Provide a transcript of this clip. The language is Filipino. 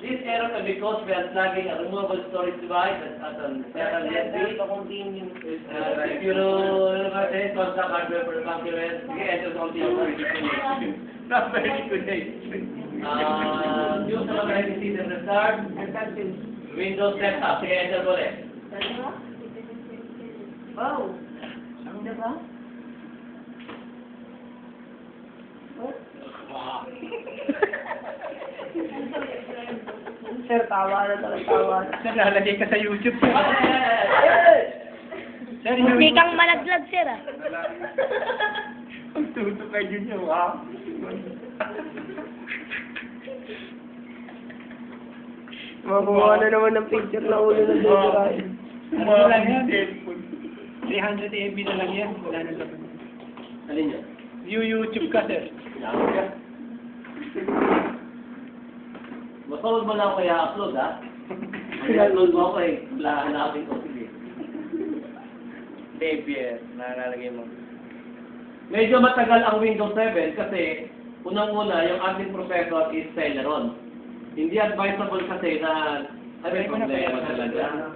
This error can be caused by unplugging a removable storage device at an external USB. If you contact hardware for documents, you enter something. Not very good. Use the operating system restart. Windows setup. Sige, enter mo ulit. Wow. Diba? Sir, tawa na talaga, tawa na. Sir, lalagay ka sa YouTube. Sir, Hindi kang malaglag, sir, ah. Ang tuto kay Junior, ha? Makuha na naman ng picture na ulo ng Dodorain. Ano lang yan? 300 MB na lang yan. Wala na lang. Alin yun? View YouTube ka, sir. Basta huwag mo lang ako i-upload, ha? Mag-upload mo ako, eh. Hanapin ko, sige. Xavier, nalalagay mo. Medyo matagal ang Windows 7 kasi unang-una, yung ating processor is Celeron. Hindi advisable kasi na may problema talaga.